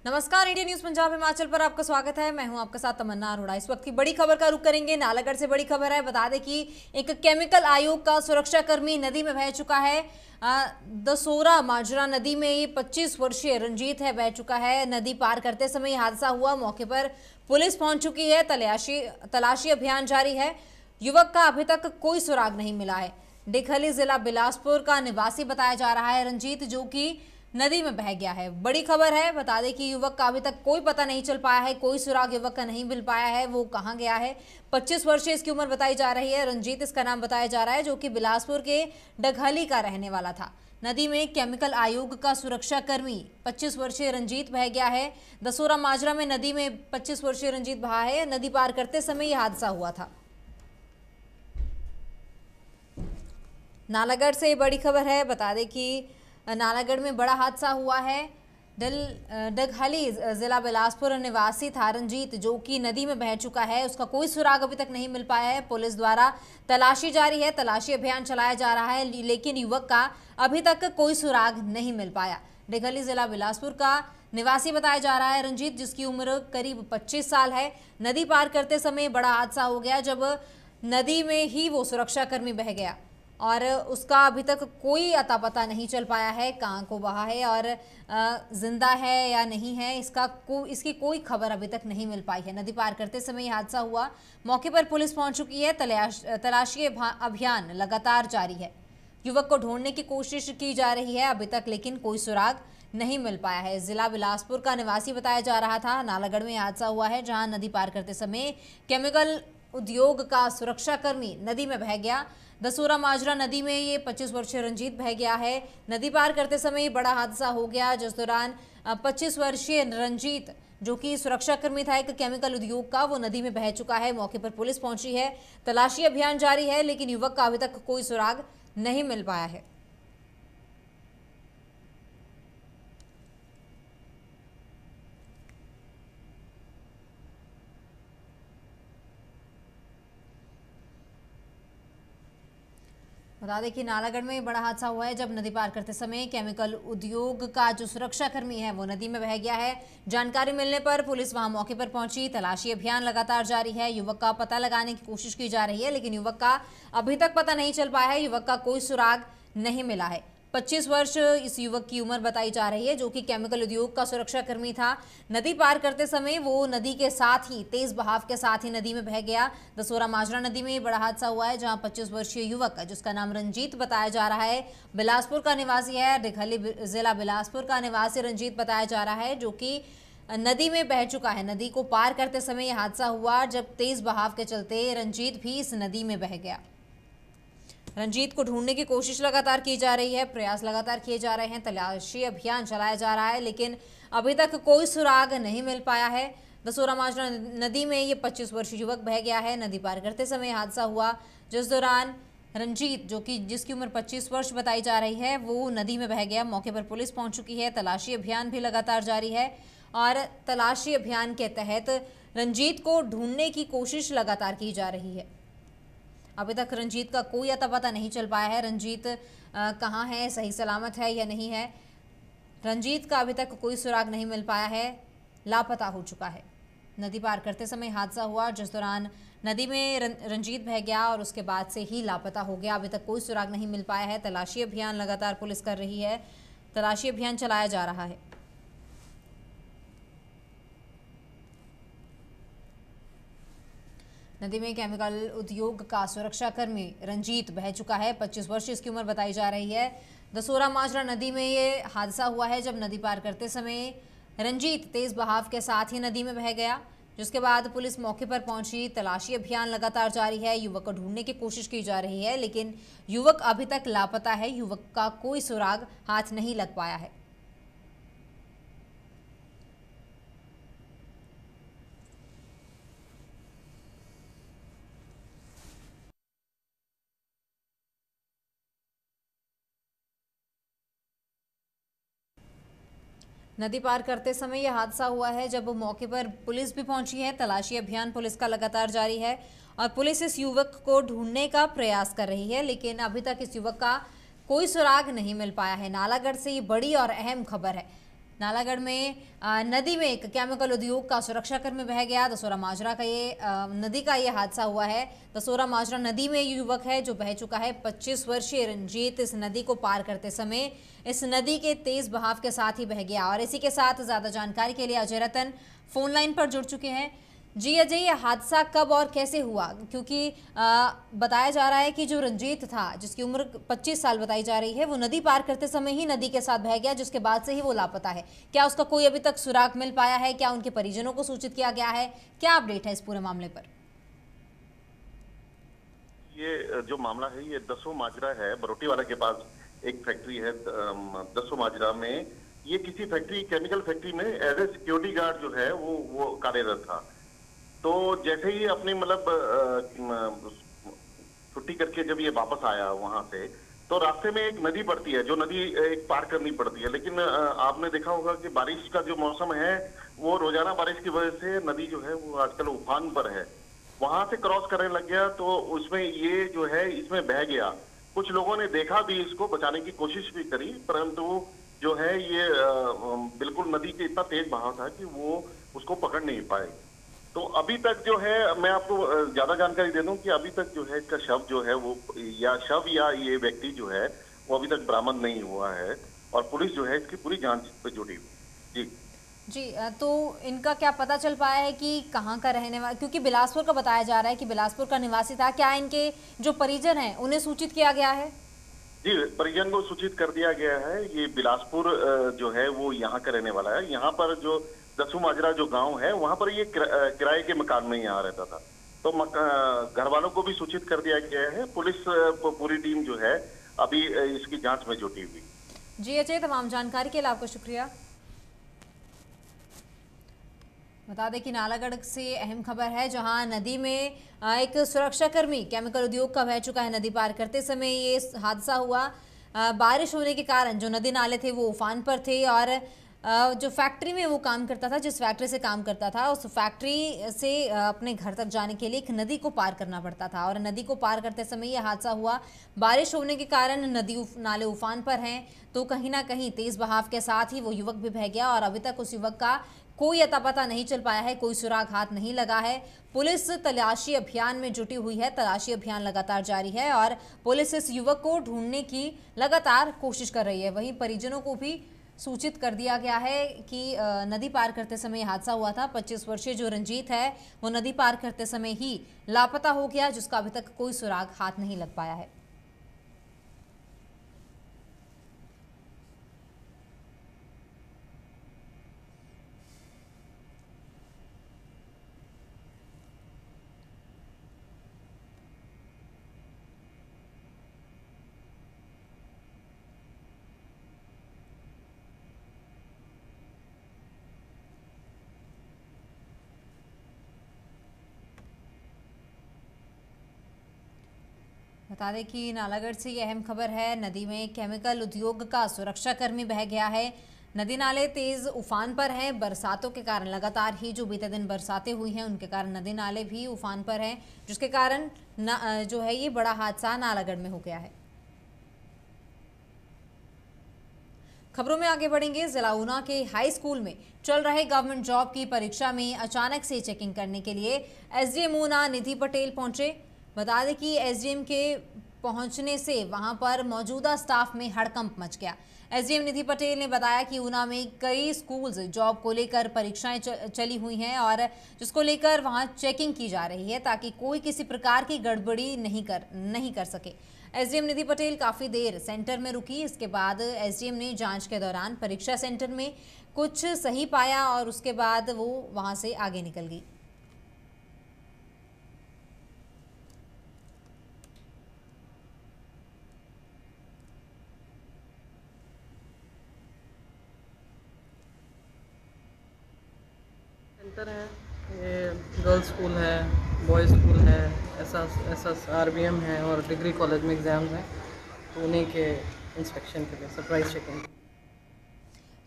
नमस्कार, India news Punjab Himachal पर आपका स्वागत है। मैं हूं आपके साथ तमन्ना अरोड़ा। इस वक्त की बड़ी खबर का रुख करेंगे नालागढ़ से। बड़ी खबर है, बता दें कि एक केमिकल आयोग का सुरक्षाकर्मी नदी में बह चुका है। दसोरा माजरा नदी में ये 25 वर्षीय रंजीत है, बह चुका है। नदी पार करते समय ये हादसा हुआ। मौके पर पुलिस पहुंच चुकी है। तलाशी अभियान जारी है। युवक का अभी तक कोई सुराग नहीं मिला है। डिखली जिला बिलासपुर का निवासी बताया जा रहा है रंजीत, जो कि नदी में बह गया है। बड़ी खबर है, बता दें कि युवक का अभी तक कोई पता नहीं चल पाया है, कोई सुराग युवक का नहीं मिल पाया है, वो कहां गया है। 25 वर्षीय इसकी उम्र बताई जा रही है। रंजीत इसका नाम बताया जा रहा है, जो कि बिलासपुर के डघली का रहने वाला था। नदी में केमिकल आयोग का सुरक्षा कर्मी 25 वर्षीय रंजीत बह गया है। दसोरा माजरा में नदी में 25 वर्षीय रंजीत बहा है। नदी पार करते समय यह हादसा हुआ था। नालागढ़ से बड़ी खबर है, बता दें कि नालागढ़ में बड़ा हादसा हुआ है। डघली जिला बिलासपुर निवासी था रंजीत, जो कि नदी में बह चुका है। उसका कोई सुराग अभी तक नहीं मिल पाया है। पुलिस द्वारा तलाशी जारी है, तलाशी अभियान चलाया जा रहा है, लेकिन युवक का अभी तक कोई सुराग नहीं मिल पाया। डघली जिला बिलासपुर का निवासी बताया जा रहा है रंजीत, जिसकी उम्र करीब 25 साल है। नदी पार करते समय बड़ा हादसा हो गया, जब नदी में ही वो सुरक्षाकर्मी बह गया और उसका अभी तक कोई अता पता नहीं चल पाया है, कहाँ को बहा है और जिंदा है या नहीं है, इसकी कोई खबर अभी तक नहीं मिल पाई है। नदी पार करते समय यह हादसा हुआ। मौके पर पुलिस पहुंच चुकी है। तलाशी अभियान लगातार जारी है। युवक को ढूंढने की कोशिश की जा रही है अभी तक, लेकिन कोई सुराग नहीं मिल पाया है। जिला बिलासपुर का निवासी बताया जा रहा था। नालागढ़ में हादसा हुआ है, जहां नदी पार करते समय केमिकल उद्योग का सुरक्षाकर्मी नदी में बह गया। दसोरा माजरा नदी में ये 25 वर्षीय रंजीत बह गया है। नदी पार करते समय बड़ा हादसा हो गया, जिस दौरान 25 वर्षीय रंजीत, जो कि सुरक्षाकर्मी था एक केमिकल उद्योग का, वो नदी में बह चुका है। मौके पर पुलिस पहुंची है। तलाशी अभियान जारी है, लेकिन युवक का अभी तक कोई सुराग नहीं मिल पाया है। बता दें कि नालागढ़ में बड़ा हादसा हुआ है, जब नदी पार करते समय केमिकल उद्योग का जो सुरक्षाकर्मी है वो नदी में बह गया है। जानकारी मिलने पर पुलिस वहां मौके पर पहुंची। तलाशी अभियान लगातार जारी है। युवक का पता लगाने की कोशिश की जा रही है, लेकिन युवक का अभी तक पता नहीं चल पाया है। युवक का कोई सुराग नहीं मिला है। 25 वर्ष इस युवक की उम्र बताई जा रही है, जो कि केमिकल उद्योग का सुरक्षाकर्मी था। नदी पार करते समय वो नदी के साथ ही, तेज बहाव के साथ ही नदी में बह गया। दसोरा माजरा नदी में बड़ा हादसा हुआ है, जहां 25 वर्षीय युवक, जिसका नाम रंजीत बताया जा रहा है, बिलासपुर का निवासी है। डिखली जिला बिलासपुर का निवासी रंजीत बताया जा रहा है, जो कि नदी में बह चुका है। नदी को पार करते समय यह हादसा हुआ, जब तेज बहाव के चलते रंजीत भी इस नदी में बह गया। रंजीत को ढूंढने की कोशिश लगातार की जा रही है, प्रयास लगातार किए जा रहे हैं, तलाशी अभियान चलाया जा रहा है, लेकिन अभी तक कोई सुराग नहीं मिल पाया है। दसोरा माजरा नदी में ये 25 वर्षीय युवक बह गया है। नदी पार करते समय हादसा हुआ, जिस दौरान रंजीत, जिसकी उम्र 25 वर्ष बताई जा रही है, वो नदी में बह गया। मौके पर पुलिस पहुंच चुकी है। तलाशी अभियान भी लगातार जारी है और तलाशी अभियान के तहत रंजीत को ढूंढने की कोशिश लगातार की जा रही है। अभी तक रंजीत का कोई अता पता नहीं चल पाया है। रंजीत कहाँ है, सही सलामत है या नहीं है, रंजीत का अभी तक कोई सुराग नहीं मिल पाया है, लापता हो चुका है। नदी पार करते समय हादसा हुआ, जिस दौरान नदी में रंजीत बह गया और उसके बाद से ही लापता हो गया। अभी तक कोई सुराग नहीं मिल पाया है। तलाशी अभियान लगातार पुलिस कर रही है। तलाशी अभियान चलाया जा रहा है। नदी में केमिकल उद्योग का सुरक्षाकर्मी रंजीत बह चुका है। 25 वर्ष इसकी उम्र बताई जा रही है। दसोरा माजरा नदी में ये हादसा हुआ है, जब नदी पार करते समय रंजीत तेज बहाव के साथ ही नदी में बह गया, जिसके बाद पुलिस मौके पर पहुंची। तलाशी अभियान लगातार जारी है। युवक को ढूंढने की कोशिश की जा रही है, लेकिन युवक अभी तक लापता है। युवक का कोई सुराग हाथ नहीं लग पाया है। नदी पार करते समय यह हादसा हुआ है, जब मौके पर पुलिस भी पहुंची है। तलाशी अभियान पुलिस का लगातार जारी है और पुलिस इस युवक को ढूंढने का प्रयास कर रही है, लेकिन अभी तक इस युवक का कोई सुराग नहीं मिल पाया है। नालागढ़ से ये बड़ी और अहम खबर है। नालागढ़ में नदी में एक केमिकल उद्योग का सुरक्षाकर्मी बह गया। दसोरा माजरा का ये नदी का ये हादसा हुआ है। दसोरा माजरा नदी में युवक है जो बह चुका है। 25 वर्षीय रंजीत इस नदी को पार करते समय इस नदी के तेज बहाव के साथ ही बह गया। और इसी के साथ ज्यादा जानकारी के लिए अजय रतन फोन लाइन पर जुड़ चुके हैं। जी अजय, ये हादसा कब और कैसे हुआ? क्योंकि बताया जा रहा है कि जो रंजीत था, जिसकी उम्र 25 साल बताई जा रही है, वो नदी पार करते समय ही नदी के साथ बह गया, जिसके बाद से ही वो लापता है। क्या उसका कोई अभी तक सुराग मिल पाया है? क्या उनके परिजनों को सूचित किया गया है? क्या अपडेट है इस पूरे मामले पर? ये जो मामला है ये दसों माजरा है, बरोटीवाला के पास एक फैक्ट्री है दसों माजरा में। ये किसी फैक्ट्री, केमिकल फैक्ट्री में एज ए सिक्योरिटी गार्ड जो है वो कार्यरत था। तो जैसे ही अपनी मतलब छुट्टी करके जब ये वापस आया वहां से, तो रास्ते में एक नदी पड़ती है, जो नदी एक पार करनी पड़ती है। लेकिन आपने देखा होगा कि बारिश का जो मौसम है, वो रोजाना बारिश की वजह से नदी जो है वो आजकल उफान पर है। वहां से क्रॉस करने लग गया तो उसमें ये जो है इसमें बह गया। कुछ लोगों ने देखा भी, इसको बचाने की कोशिश भी करी, परंतु जो है ये बिल्कुल नदी के इतना तेज बहाव था कि वो उसको पकड़ नहीं पाए। तो अभी तक जो है, मैं आपको ज्यादा जानकारी दे दूं कि अभी तक जो है इसका शव जो है वो या ये व्यक्ति जो है वो अभी तक बरामद नहीं हुआ है। और पुलिस जो है इसकी पूरी जांच पे जुटी हुई। जी जी, तो इनका क्या पता चल पाया है कि कहाँ का रहने वाला? क्योंकि बिलासपुर का बताया जा रहा है कि बिलासपुर का निवासी था। क्या इनके जो परिजन हैं उन्हें सूचित किया गया है? जी, परिजन को सूचित कर दिया गया है। ये बिलासपुर जो है वो यहाँ का रहने वाला है। यहाँ पर जो दसू माजरा जो गांव है, वहां पर ये किराए के मकान में यहाँ रहता था। तो घर वालों को भी सूचित कर दिया गया है। पुलिस पूरी टीम जो है अभी इसकी जांच में जुटी हुई। जी अजय, तमाम जानकारी के लिए आपका शुक्रिया। बता दें कि नालागढ़ से अहम खबर है, जहां नदी में एक सुरक्षाकर्मी केमिकल उद्योग का बह चुका है। नदी पार करते समय ये हादसा हुआ। बारिश होने के कारण जो नदी नाले थे वो उफान पर थे और जो फैक्ट्री में वो काम करता था, जिस फैक्ट्री से काम करता था, उस फैक्ट्री से अपने घर तक जाने के लिए एक नदी को पार करना पड़ता था। और नदी को पार करते समय ये हादसा हुआ। बारिश होने के कारण नदी नाले उफान पर हैं, तो कहीं ना कहीं तेज बहाव के साथ ही वो युवक भी बह गया। और अभी तक उस युवक का कोई अता पता नहीं चल पाया है, कोई सुराग हाथ नहीं लगा है। पुलिस तलाशी अभियान में जुटी हुई है। तलाशी अभियान लगातार जारी है और पुलिस इस युवक को ढूंढने की लगातार कोशिश कर रही है। वहीं परिजनों को भी सूचित कर दिया गया है कि नदी पार करते समय हादसा हुआ था। 25 वर्षीय जो रंजीत है वो नदी पार करते समय ही लापता हो गया, जिसका अभी तक कोई सुराग हाथ नहीं लग पाया है। बता दें कि नालागढ़ से ये अहम खबर है। नदी में केमिकल उद्योग का सुरक्षाकर्मी बह गया है। नदी नाले तेज उफान पर हैं। बरसातों के कारण लगातार ही जो बीते दिन बरसातें हुई हैं, उनके कारण नदी नाले भी उफान पर हैं, जिसके कारण जो है ये बड़ा हादसा नालागढ़ में हो गया है। खबरों में आगे बढ़ेंगे। जिला ऊना के हाई स्कूल में चल रहे गवर्नमेंट जॉब की परीक्षा में अचानक से चेकिंग करने के लिए एसडीएम ऊना निधि पटेल पहुंचे। बता दें कि एसडीएम के पहुंचने से वहां पर मौजूदा स्टाफ में हड़कंप मच गया। एसडीएम निधि पटेल ने बताया कि ऊना में कई स्कूल्स जॉब को लेकर परीक्षाएं चली हुई हैं और जिसको लेकर वहां चेकिंग की जा रही है, ताकि कोई किसी प्रकार की गड़बड़ी नहीं कर सके। एसडीएम निधि पटेल काफ़ी देर सेंटर में रुकी। इसके बाद एसडीएम ने जांच के दौरान परीक्षा सेंटर में कुछ सही पाया और उसके बाद वो वहां से आगे निकल गई। सेंटर है, ये गर्ल्स स्कूल है, बॉयज़ स्कूल है, SSRBM है और डिग्री कॉलेज में एग्ज़ाम्स हैं, तो उन्हीं के इंस्पेक्शन के लिए सरप्राइज चेकिंग।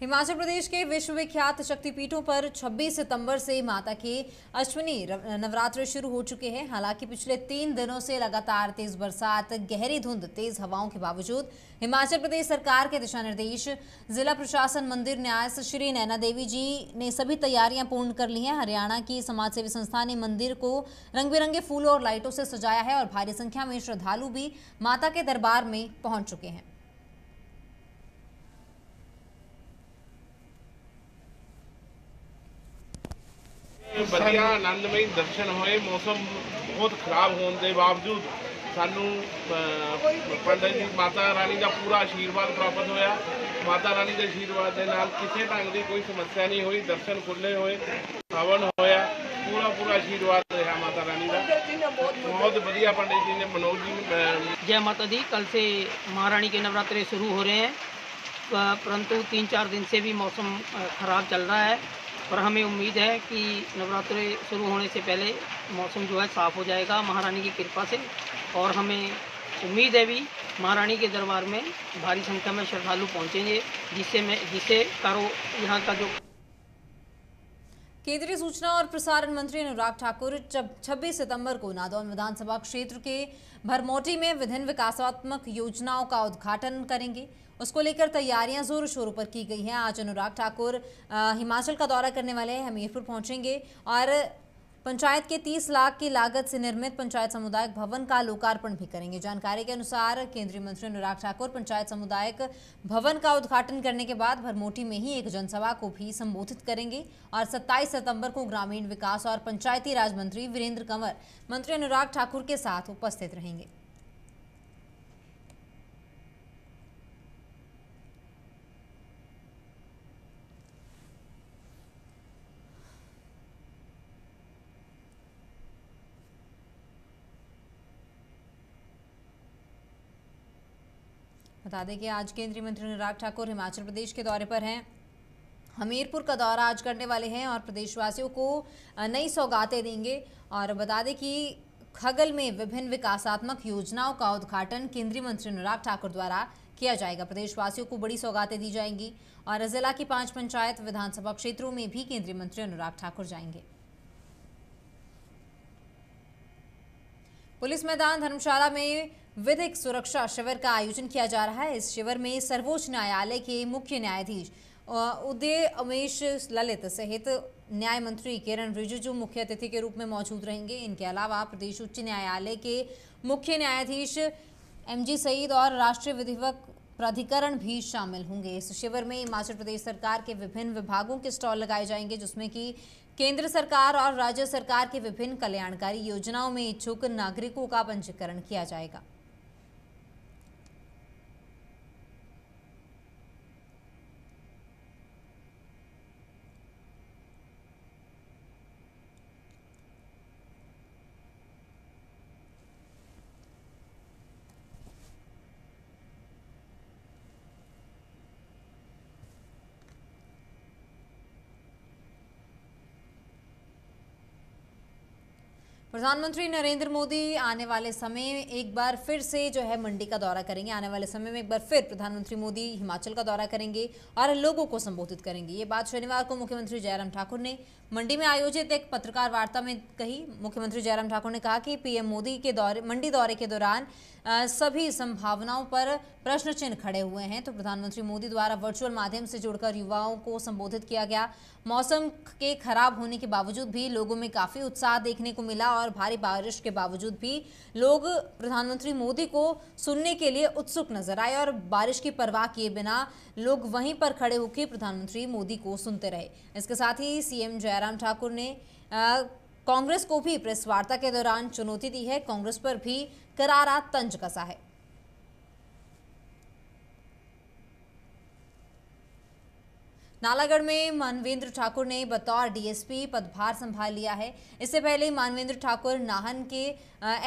हिमाचल प्रदेश के विश्वविख्यात शक्तिपीठों पर 26 सितंबर से माता के अश्विनी नवरात्र शुरू हो चुके हैं। हालांकि पिछले 3 दिनों से लगातार तेज बरसात, गहरी धुंध, तेज हवाओं के बावजूद हिमाचल प्रदेश सरकार के दिशा निर्देश, जिला प्रशासन, मंदिर न्यास श्री नैना देवी जी ने सभी तैयारियां पूर्ण कर ली हैं। हरियाणा की समाजसेवी संस्था ने मंदिर को रंग बिरंगे फूलों और लाइटों से सजाया है और भारी संख्या में श्रद्धालु भी माता के दरबार में पहुंच चुके हैं। ਵਧੀਆ ਆਨੰਦਮਈ ਦਰਸ਼ਨ ਹੋਏ। ਮੌਸਮ ਬਹੁਤ ਖਰਾਬ ਹੋਣ ਦੇ ਬਾਵਜੂਦ ਸਾਨੂੰ ਪੰਡਿਤ ਜੀ ਮਾਤਾ ਰਾਣੀ ਦਾ ਪੂਰਾ ਆਸ਼ੀਰਵਾਦ ਪ੍ਰਾਪਤ ਹੋਇਆ। ਮਾਤਾ ਰਾਣੀ ਦੇ ਆਸ਼ੀਰਵਾਦ ਦੇ ਨਾਲ ਕਿਸੇ ਢੰਗ ਦੀ ਕੋਈ ਸਮੱਸਿਆ ਨਹੀਂ ਹੋਈ। ਦਰਸ਼ਨ ਖੁੱਲੇ ਹੋਏ, ਹਵਨ ਹੋਇਆ, पूरा आशीर्वाद रहा माता रानी का। बहुत बढ़िया पंडित जी ने, मनोज जी ने। जय माता दी। कल से महारानी के नवरात्रे शुरू हो रहे हैं, परंतु 3-4 दिन से भी मौसम ख़राब चल रहा है और हमें उम्मीद है कि नवरात्रे शुरू होने से पहले मौसम जो है साफ़ हो जाएगा महारानी की कृपा से। और हमें उम्मीद है भी महारानी के दरबार में भारी संख्या में श्रद्धालु पहुँचेंगे, जिससे यहाँ का जो केंद्रीय सूचना और प्रसारण मंत्री अनुराग ठाकुर 26 सितंबर को नादौन विधानसभा क्षेत्र के भरमौटी में विभिन्न विकासात्मक योजनाओं का उद्घाटन करेंगे। उसको लेकर तैयारियां जोर शोरों पर की गई हैं। आज अनुराग ठाकुर हिमाचल का दौरा करने वाले हैं, हमीरपुर पहुंचेंगे और पंचायत के 30 लाख की लागत से निर्मित पंचायत सामुदायिक भवन का लोकार्पण भी करेंगे। जानकारी के अनुसार केंद्रीय मंत्री अनुराग ठाकुर पंचायत सामुदायिक भवन का उद्घाटन करने के बाद भरमौटी में ही एक जनसभा को भी संबोधित करेंगे और 27 सितंबर को ग्रामीण विकास और पंचायती राज मंत्री वीरेंद्र कंवर मंत्री अनुराग ठाकुर के साथ उपस्थित रहेंगे। बता दें कि आज केंद्रीय मंत्री अनुराग ठाकुर हिमाचल प्रदेश के दौरे पर हैं। हमीरपुर का दौरा आज करने वाले हैं और प्रदेशवासियों को नई सौगातें देंगे। और बता दें कि खगल में विभिन्न विकासात्मक योजनाओं का उद्घाटन केंद्रीय मंत्री अनुराग ठाकुर द्वारा किया जाएगा। प्रदेशवासियों को बड़ी सौगातें दी जाएंगी और जिला की 5 पंचायत विधानसभा क्षेत्रों में भी केंद्रीय मंत्री अनुराग ठाकुर जाएंगे। पुलिस मैदान धर्मशाला में विधिक सुरक्षा शिविर का आयोजन किया जा रहा है। इस शिविर में सर्वोच्च न्यायालय के मुख्य न्यायाधीश उदय अमेश ललित सहित न्याय मंत्री किरण रिजिजू मुख्य अतिथि के रूप में मौजूद रहेंगे। इनके अलावा प्रदेश उच्च न्यायालय के मुख्य न्यायाधीश MG सईद और राष्ट्रीय विधिक प्राधिकरण भी शामिल होंगे। इस शिविर में हिमाचल प्रदेश सरकार के विभिन्न विभागों के स्टॉल लगाए जाएंगे, जिसमें कि केंद्र सरकार और राज्य सरकार की विभिन्न कल्याणकारी योजनाओं में इच्छुक नागरिकों का पंजीकरण किया जाएगा। प्रधानमंत्री नरेंद्र मोदी आने वाले समय में एक बार फिर से जो है मंडी का दौरा करेंगे। आने वाले समय में एक बार फिर प्रधानमंत्री मोदी हिमाचल का दौरा करेंगे और लोगों को संबोधित करेंगे। ये बात शनिवार को मुख्यमंत्री जयराम ठाकुर ने मंडी में आयोजित एक पत्रकार वार्ता में कही। मुख्यमंत्री जयराम ठाकुर ने कहा कि PM मोदी के मंडी दौरे के दौरान सभी संभावनाओं पर प्रश्न चिन्ह खड़े हुए हैं। तो प्रधानमंत्री मोदी द्वारा वर्चुअल माध्यम से जुड़कर युवाओं को संबोधित किया गया। मौसम के खराब होने के बावजूद भी लोगों में काफी उत्साह देखने को मिला और भारी बारिश के बावजूद भी लोग प्रधानमंत्री मोदी को सुनने के लिए उत्सुक नजर आए और बारिश की परवाह किए बिना लोग वहीं पर खड़े होकर प्रधानमंत्री मोदी को सुनते रहे। इसके साथ ही CM जयराम ठाकुर ने कांग्रेस को भी प्रेस वार्ता के दौरान चुनौती दी है। कांग्रेस पर भी करारा तंज कसा है। नालागढ़ में मानवेंद्र ठाकुर ने बतौर DSP पदभार संभाल लिया है। इससे पहले मानवेंद्र ठाकुर नाहन के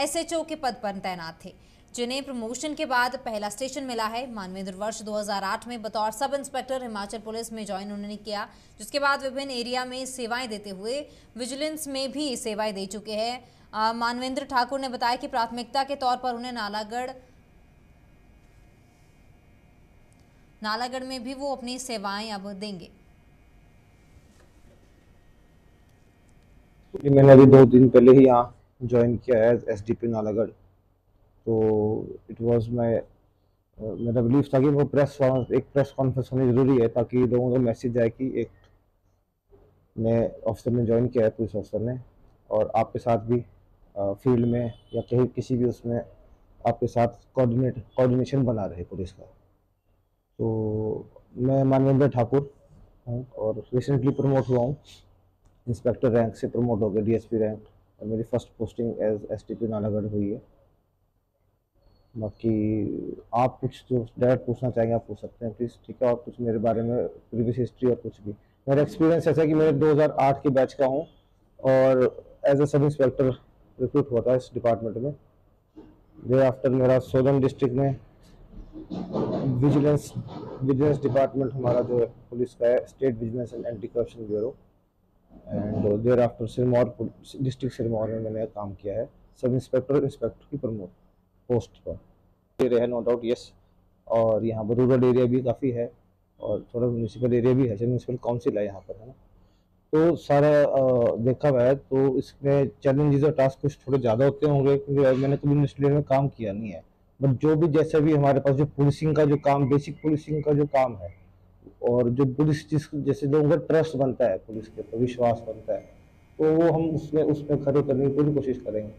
SHO के पद पर तैनात थे, जिन्हें प्रमोशन के बाद पहला स्टेशन मिला है। मानवेंद्र वर्ष 2008 में बतौर सब इंस्पेक्टर हिमाचल पुलिस में ज्वाइन उन्होंने किया, जिसके बाद विभिन्न एरिया में सेवाएं देते हुए विजिलेंस में भी सेवाएं दे चुके हैं। मानवेंद्र ठाकुर ने बताया कि प्राथमिकता के तौर पर उन्हें नालागढ़ में भी वो अपनी सेवाएं अब देंगे। मैंने अभी 2 दिन पहले ही यहाँ ज्वाइन किया है SDP नालागढ़। तो इट वाज मेरा बिलीफ था कि वो एक प्रेस कॉन्फ्रेंस होनी ज़रूरी है ताकि लोगों को मैसेज जाए कि एक नए ऑफिसर ने ज्वाइन किया है, पुलिस ऑफिसर ने, और आपके साथ भी फील्ड में या कहीं किसी भी उसमें आपके साथ कोऑर्डिनेशन बना रहे पुलिस का। तो मैं मानवेंद्र ठाकुर हूँ और रिसेंटली प्रमोट हुआ हूँ, इंस्पेक्टर रैंक से प्रमोट हो गया DSP रैंक, और मेरी first posting as SDP Nalagarh हुई है। बाकी आप कुछ जो डायरेक्ट पूछना चाहेंगे आप पूछ सकते हैं प्लीज़, ठीक है। और कुछ मेरे बारे में प्रीवियस हिस्ट्री और कुछ भी। मेरा एक्सपीरियंस ऐसा है कि मैं 2008 के बैच का हूँ और as a sub inspector recruit हुआ था इस डिपार्टमेंट में। देयर आफ्टर मेरा सोलन डिस्ट्रिक्ट में विजिलेंस डिपार्टमेंट हमारा जो है पुलिस का है, state vigilance and anti corruption bureau, and there after Sirmaur district Sirmaur में मैंने काम किया है सब इंस्पेक्टर की प्रमोट पोस्ट पर। एरिया है नो डाउट, यस। और यहाँ पर रूरल एरिया भी काफ़ी है और थोड़ा म्यूनिसिपल एरिया भी है, म्यूनिसिपल काउंसिल है यहाँ पर, है ना। तो सारा देखा हुआ है। तो इसमें चैलेंजेस और टास्क कुछ थोड़े ज़्यादा होते होंगे क्योंकि मैंने कभी मिनिस्ट्री में काम किया नहीं है। बट जो भी जैसे भी हमारे पास जो पुलिसिंग का जो काम, बेसिक पुलिसिंग का जो काम है, और जो पुलिस जैसे लोगों का ट्रस्ट बनता है, पुलिस के ऊपर विश्वास बनता है, तो वो हम उसमें खड़े करने की पूरी कोशिश करेंगे।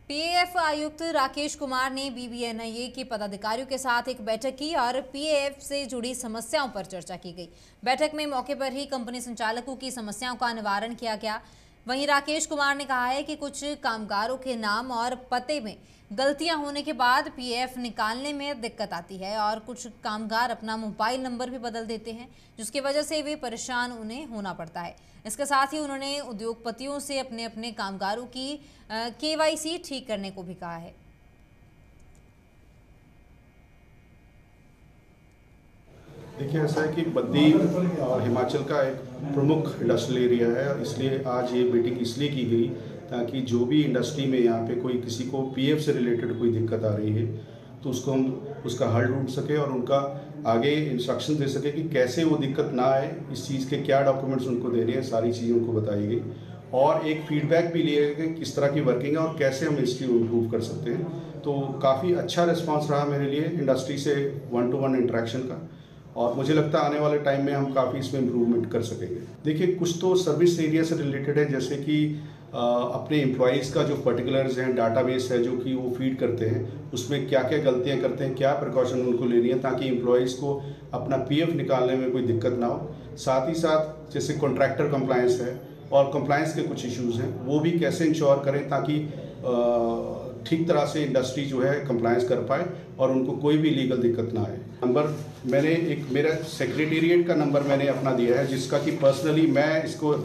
PAF आयुक्त राकेश कुमार ने BBNIA के पदाधिकारियों के साथ एक बैठक की और PAF से जुड़ी समस्याओं पर चर्चा की गई। बैठक में मौके पर ही कंपनी संचालकों की समस्याओं का निवारण किया गया। वहीं राकेश कुमार ने कहा है कि कुछ कामगारों के नाम और पते में गलतियां होने के बाद PAF निकालने में दिक्कत आती है और कुछ कामगार अपना मोबाइल नंबर भी बदल देते हैं, जिसकी वजह से वे परेशान उन्हें होना पड़ता है। इसके साथ ही उन्होंने उद्योगपतियों से अपने अपने कामगारों की KYC ठीक करने को भी कहा है। देखिए, ऐसा है कि बद्दी और हिमाचल का एक प्रमुख इंडस्ट्रियल एरिया है, इसलिए आज ये मीटिंग इसलिए की गई ताकि जो भी इंडस्ट्री में यहाँ पे कोई किसी को PF से रिलेटेड कोई दिक्कत आ रही है तो उसको हम उसका हल ढूंढ सके और उनका आगे इंस्ट्रक्शन दे सके कि कैसे वो दिक्कत ना आए, इस चीज़ के क्या डॉक्यूमेंट्स उनको देने हैं, सारी चीज़ें उनको बताई गई और एक फीडबैक भी लिया गया कि किस तरह की वर्किंग है और कैसे हम इसकी इम्प्रूव कर सकते हैं। तो काफ़ी अच्छा रिस्पॉन्स रहा मेरे लिए इंडस्ट्री से 1-to-1 इंटरेक्शन का, और मुझे लगता है आने वाले टाइम में हम काफ़ी इसमें इम्प्रूवमेंट कर सकेंगे। देखिए, कुछ तो सर्विस एरिया से रिलेटेड है, जैसे कि अपने एम्प्लॉयज़ का जो पर्टिकुलर्स हैं, डाटाबेस है जो कि वो फीड करते हैं, उसमें क्या क्या गलतियां करते हैं, क्या प्रिकॉशन उनको लेनी है ताकि एम्प्लॉयज़ को अपना PF निकालने में कोई दिक्कत ना हो। साथ ही साथ जैसे कॉन्ट्रैक्टर कंप्लायंस है और कंप्लायंस के कुछ इश्यूज़ हैं, वो भी कैसे इंश्योर करें ताकि ठीक तरह से इंडस्ट्री जो है कंप्लायंस कर पाए और उनको कोई भी लीगल दिक्कत ना आए। नंबर मैंने मेरा सेक्रेटेरिएट का नंबर मैंने अपना दिया है, जिसका कि पर्सनली मैं इसको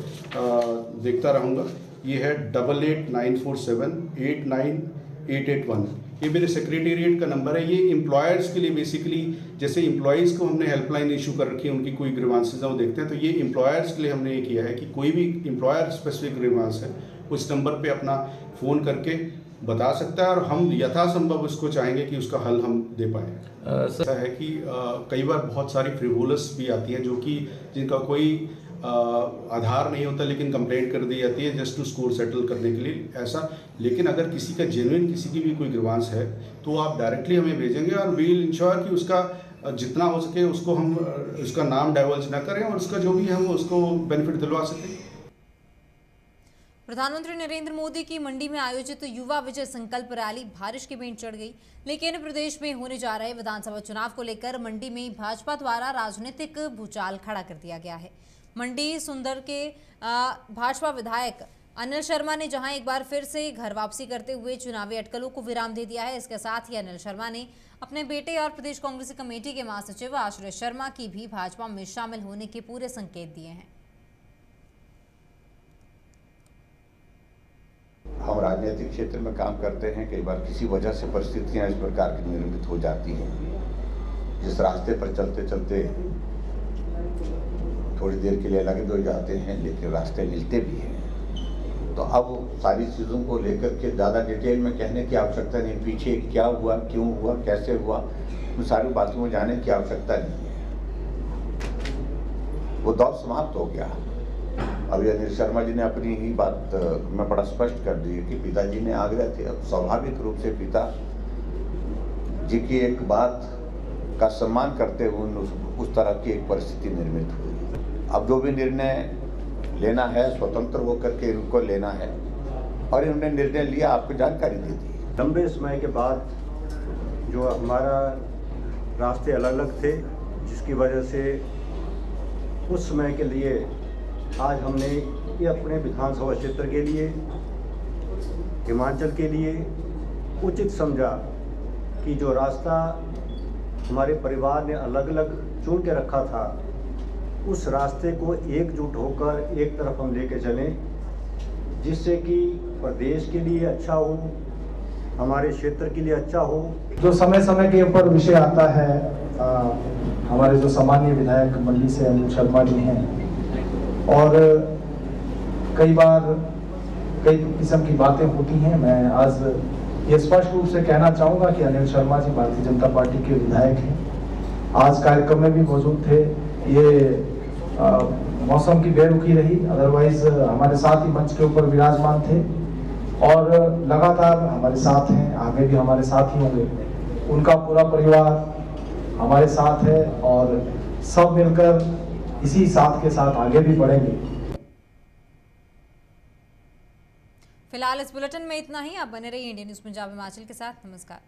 देखता रहूँगा। ये है 8894789881। ये मेरे सेक्रेटेरिएट का नंबर है। ये एम्प्लॉयर्स के लिए बेसिकली, जैसे एम्प्लॉयज़ को हमने हेल्पलाइन इशू कर रखी है, उनकी कोई ग्रीवांसेस है वो देखते हैं, तो ये एम्प्लॉयर्स के लिए हमने ये किया है कि कोई भी एम्प्लॉयर स्पेसिफिक ग्रीवांस है उस नंबर पे अपना फ़ोन करके बता सकता है और हम यथासंभव उसको चाहेंगे कि उसका हल हम दे पाएँ। ऐसा है कि कई बार बहुत सारी फ्रिवोलस भी आती हैं जो कि जिनका कोई आधार नहीं होता, लेकिन कंप्लेंट कर दी जाती है जस्ट टू स्कोर सेटल करने के लिए ऐसा। लेकिन अगर किसी का जेन्युइन किसी की भी कोई ग्रीवांस है तो आप डायरेक्टली हमें भेजेंगे और वी विल इंश्योर कि उसका जितना हो सके उसको हम उसका नाम डाइवर्ज ना करें और उसका जो भी हम उसको बेनिफिट दिलवा सकें। प्रधानमंत्री नरेंद्र मोदी की मंडी में आयोजित युवा विजय संकल्प रैली बारिश की भेंट चढ़ गई, लेकिन प्रदेश में होने जा रहे विधानसभा चुनाव को लेकर मंडी में भाजपा द्वारा राजनीतिक भूचाल खड़ा कर दिया गया है। मंडी सुंदर के भाजपा विधायक अनिल शर्मा ने जहां एक बार फिर से घर वापसी करते हुए चुनावी अटकलों को विराम दे दिया है, इसके साथ ही अनिल शर्मा ने अपने बेटे और प्रदेश कांग्रेस कमेटी के महासचिव आश्रय शर्मा की भी भाजपा में शामिल होने के पूरे संकेत दिए हैं। हम राजनीतिक क्षेत्र में काम करते हैं, कई बार किसी वजह से परिस्थितियां इस प्रकार की निर्मित हो जाती हैं, जिस रास्ते पर चलते चलते थोड़ी देर के लिए अलग हो जाते हैं लेकिन रास्ते मिलते भी हैं। तो अब सारी चीज़ों को लेकर के ज़्यादा डिटेल में कहने की आवश्यकता नहीं, पीछे क्या हुआ, क्यों हुआ, कैसे हुआ, उन सारी बातों में जाने की आवश्यकता नहीं है, वो दौर समाप्त हो गया। अभी अनिल शर्मा जी ने अपनी ही बात में बड़ा स्पष्ट कर दी कि पिताजी ने आग्रह थे, अब स्वाभाविक रूप से पिता जी की एक बात का सम्मान करते हुए उस तरह की एक परिस्थिति निर्मित हुई। अब जो भी निर्णय लेना है स्वतंत्र होकर के इनको लेना है, और इन्होंने निर्णय लिया, आपको जानकारी दे दी। लंबे समय के बाद जो हमारा रास्ते अलग अलग थे, जिसकी वजह से उस समय के लिए आज हमने ये अपने विधानसभा क्षेत्र के लिए, हिमाचल के लिए उचित समझा कि जो रास्ता हमारे परिवार ने अलग अलग चुन के रखा था, उस रास्ते को एकजुट होकर एक तरफ हम लेके चलें, जिससे कि प्रदेश के लिए अच्छा हो, हमारे क्षेत्र के लिए अच्छा हो। जो समय समय के ऊपर विषय आता है, हमारे जो सामान्य विधायक मंडी से अनिल शर्मा जी हैं, और कई बार कई किस्म की बातें होती हैं। मैं आज ये स्पष्ट रूप से कहना चाहूँगा कि अनिल शर्मा जी भारतीय जनता पार्टी के विधायक हैं, आज कार्यक्रम में भी मौजूद थे। ये मौसम की बेरुखी रही, अदरवाइज हमारे साथ ही मंच के ऊपर विराजमान थे और लगातार हमारे साथ हैं, आगे भी हमारे साथ ही होंगे। उनका पूरा परिवार हमारे साथ है और सब मिलकर इसी साथ के साथ आगे भी बढ़ेंगे। फिलहाल इस बुलेटिन में इतना ही। आप बने रहिए इंडियन न्यूज़ पंजाब हिमाचल के साथ। नमस्कार।